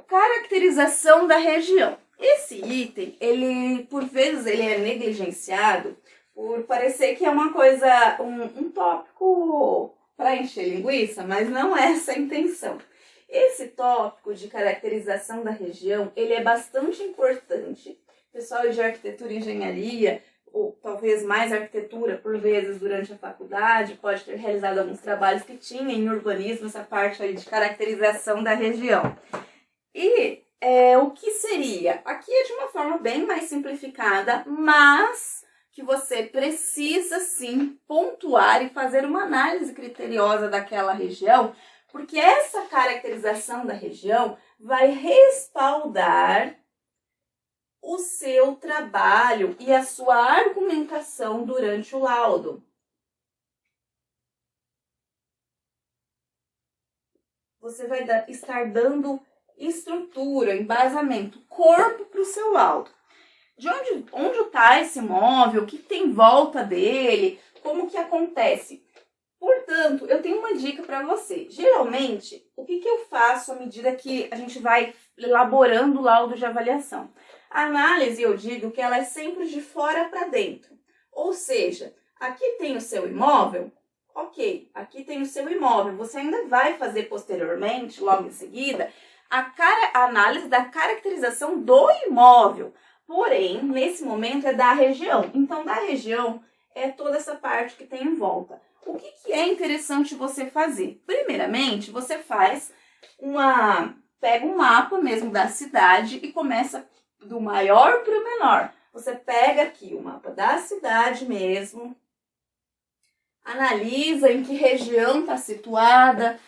caracterização da região. Esse item, por vezes, ele é negligenciado por parecer que é uma coisa, um tópico para encher linguiça, mas não é essa a intenção. Esse tópico de caracterização da região, ele é bastante importante. Pessoal de arquitetura e engenharia, ou talvez mais arquitetura, por vezes, durante a faculdade, pode ter realizado alguns trabalhos que tinham em urbanismo essa parte aí de caracterização da região. E o que seria? Aqui é de uma forma bem mais simplificada, mas que você precisa sim pontuar e fazer uma análise criteriosa daquela região, porque essa caracterização da região vai respaldar o seu trabalho e a sua argumentação durante o laudo. Você vai estar dando estrutura, embasamento, corpo para o seu laudo. De onde está esse imóvel, o que tem em volta dele, como que acontece. Portanto, eu tenho uma dica para você. Geralmente, o que eu faço à medida que a gente vai elaborando o laudo de avaliação? A análise, eu digo que ela é sempre de fora para dentro. Ou seja, aqui tem o seu imóvel, ok, aqui tem o seu imóvel. Você ainda vai fazer posteriormente, logo em seguida, a análise da caracterização do imóvel. Porém, nesse momento é da região. Então, da região é toda essa parte que tem em volta. O que é interessante você fazer? Primeiramente, você pega um mapa mesmo da cidade e começa do maior para o menor. Você pega aqui o mapa da cidade mesmo, analisa em que região está situada,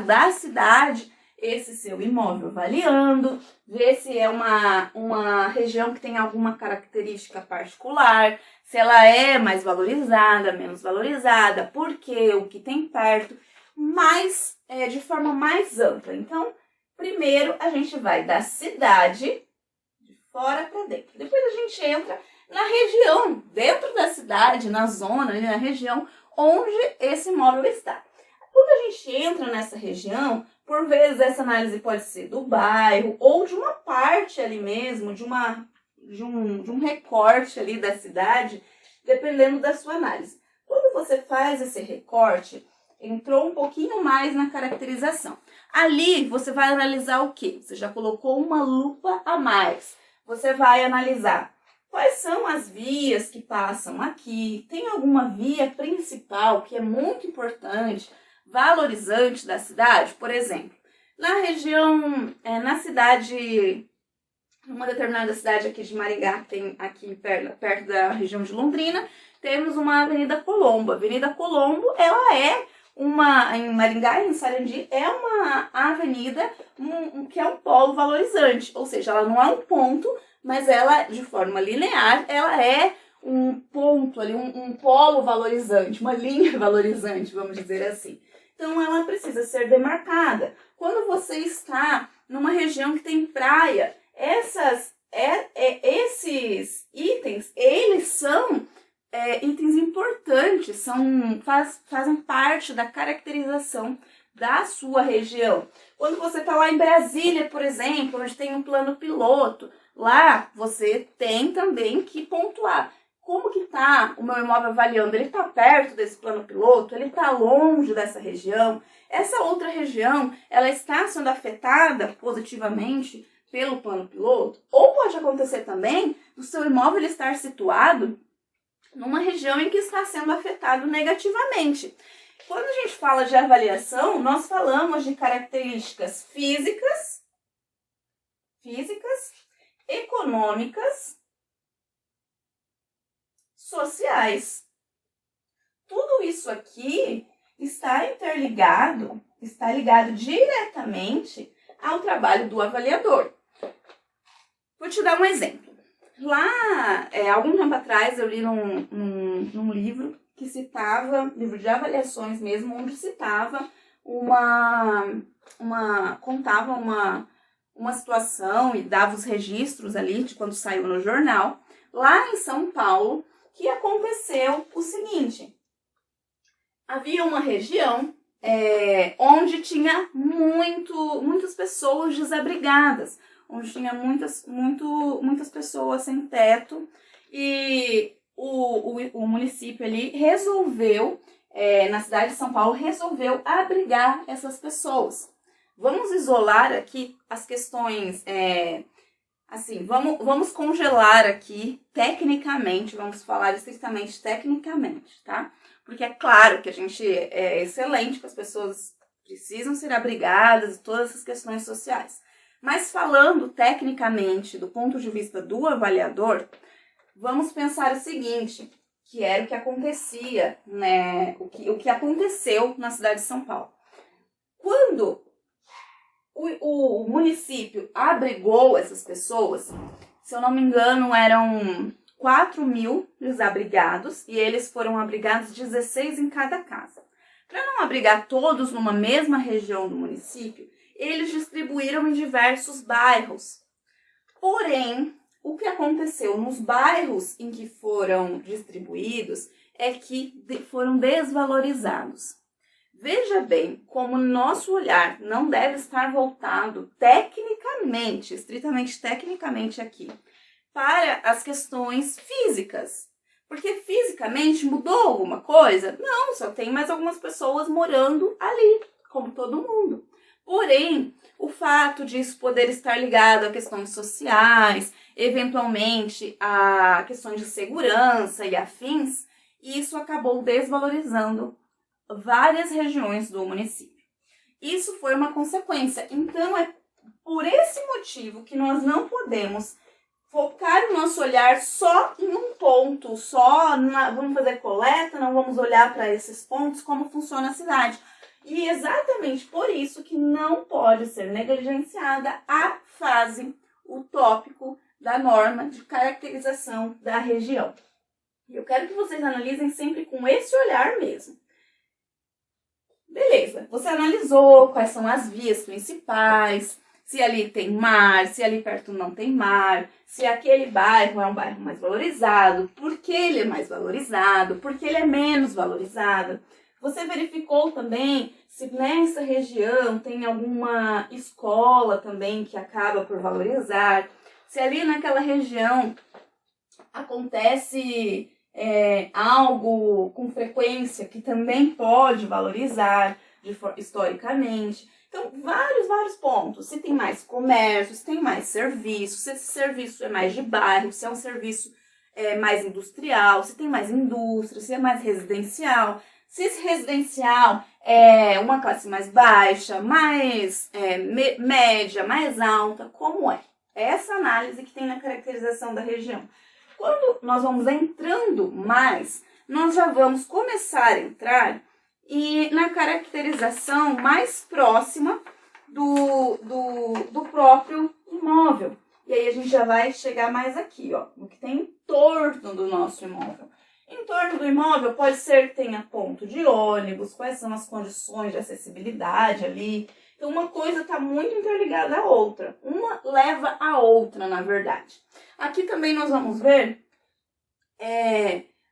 da cidade esse seu imóvel, avaliando, ver se é uma região que tem alguma característica particular, se ela é mais valorizada, menos valorizada, por quê, o que tem perto, mas de forma mais ampla. Então, primeiro a gente vai da cidade, de fora para dentro. Depois a gente entra na região, dentro da cidade, na zona, na região onde esse imóvel está. Quando a gente entra nessa região, por vezes essa análise pode ser do bairro ou de uma parte ali mesmo, de um recorte ali da cidade, dependendo da sua análise. Quando você faz esse recorte, entrou um pouquinho mais na caracterização. Ali você vai analisar o quê? Você já colocou uma lupa a mais. Você vai analisar quais são as vias que passam aqui. Tem alguma via principal que é muito importante, valorizante da cidade? Por exemplo, na região, na cidade, uma determinada cidade aqui de Maringá, que tem aqui perto da região de Londrina, temos uma Avenida Colombo. A Avenida Colombo, ela é em Maringá e em Sarandi, é uma avenida que é um polo valorizante, ou seja, ela não é um ponto, mas ela, de forma linear, ela é um ponto ali, um polo valorizante, uma linha valorizante, vamos dizer assim. Então, ela precisa ser demarcada. Quando você está numa região que tem praia, esses itens, eles são itens importantes, fazem parte da caracterização da sua região. Quando você está lá em Brasília, por exemplo, onde tem um plano piloto, lá você tem também que pontuar. Como que está o meu imóvel avaliando? Ele está perto desse plano piloto? Ele está longe dessa região? Essa outra região, ela está sendo afetada positivamente pelo plano piloto? Ou pode acontecer também do seu imóvel estar situado numa região em que está sendo afetado negativamente. Quando a gente fala de avaliação, nós falamos de características físicas, econômicas, sociais. Tudo isso aqui está ligado diretamente ao trabalho do avaliador. Vou te dar um exemplo. Lá, algum tempo atrás, eu li num livro que citava, livro de avaliações mesmo, onde citava contava uma situação e dava os registros ali de quando saiu no jornal, lá em São Paulo, que aconteceu o seguinte: havia uma região onde tinha muitas pessoas desabrigadas, onde tinha muitas pessoas sem teto, e o município ali resolveu, na cidade de São Paulo, resolveu abrigar essas pessoas. Vamos isolar aqui as questões, assim, vamos congelar aqui tecnicamente, vamos falar estritamente tecnicamente, tá? Porque é claro que a gente é excelente, que as pessoas precisam ser abrigadas e todas essas questões sociais. Mas falando tecnicamente, do ponto de vista do avaliador, vamos pensar o seguinte, que era o que acontecia, né? O que aconteceu na cidade de São Paulo. Quando o município abrigou essas pessoas, se eu não me engano, eram 4.000 desabrigados e eles foram abrigados 16 em cada casa. Para não abrigar todos numa mesma região do município, eles distribuíram em diversos bairros. Porém, o que aconteceu nos bairros em que foram distribuídos é que foram desvalorizados. Veja bem como nosso olhar não deve estar voltado tecnicamente, estritamente tecnicamente aqui, para as questões físicas. Porque fisicamente mudou alguma coisa? Não, só tem mais algumas pessoas morando ali, como todo mundo. Porém, o fato disso poder estar ligado a questões sociais, eventualmente a questões de segurança e afins, isso acabou desvalorizando várias regiões do município. Isso foi uma consequência. Então, é por esse motivo que nós não podemos focar o nosso olhar só em um ponto, vamos fazer coleta, não vamos olhar para esses pontos, como funciona a cidade. E exatamente por isso que não pode ser negligenciada a fase, o tópico da norma de caracterização da região. E eu quero que vocês analisem sempre com esse olhar mesmo. Beleza, você analisou quais são as vias principais, se ali tem mar, se ali perto não tem mar, se aquele bairro é um bairro mais valorizado, por que ele é mais valorizado, por que ele é menos valorizado. Você verificou também se nessa região tem alguma escola também que acaba por valorizar, se ali naquela região acontece algo com frequência que também pode valorizar historicamente. Então, vários pontos. Se tem mais comércio, se tem mais serviço, se esse serviço é mais de bairro, se é um serviço mais industrial, se tem mais indústria, se é mais residencial. Se esse residencial é uma classe mais baixa, mais média, mais alta, como é? É essa análise que tem na caracterização da região. Quando nós vamos entrando mais, nós já vamos começar a entrar na caracterização mais próxima do próprio imóvel. E aí a gente já vai chegar mais aqui, ó, no que tem em torno do nosso imóvel. Em torno do imóvel pode ser que tenha ponto de ônibus, quais são as condições de acessibilidade ali. Então uma coisa está muito interligada à outra. Uma leva à outra, na verdade. Aqui também nós vamos ver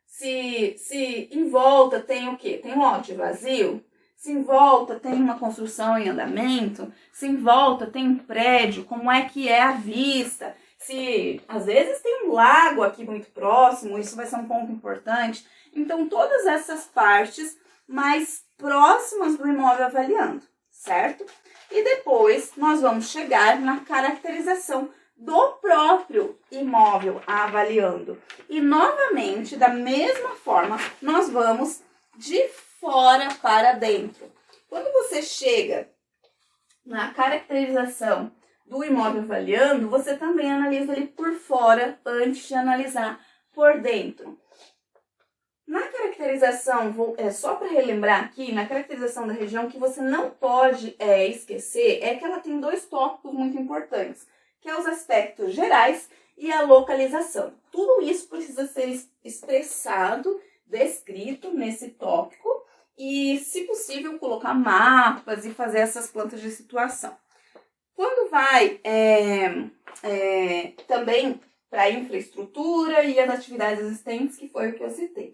se em volta tem o quê? Tem um lote vazio? Se em volta tem uma construção em andamento? Se em volta tem um prédio? Como é que é a vista? Se às vezes tem um lago aqui muito próximo, isso vai ser um ponto importante. Então, todas essas partes mais próximas do imóvel avaliando, certo? E depois nós vamos chegar na caracterização do próprio imóvel avaliando. E novamente, da mesma forma, nós vamos de fora para dentro. Quando você chega na caracterização do imóvel avaliando, você também analisa ele por fora antes de analisar por dentro. Na caracterização, só para relembrar aqui, na caracterização da região, que você não pode esquecer é que ela tem dois tópicos muito importantes, que é os aspectos gerais e a localização. Tudo isso precisa ser expressado, descrito nesse tópico e, se possível, colocar mapas e fazer essas plantas de situação. Quando vai também para a infraestrutura e as atividades existentes, que foi o que eu citei.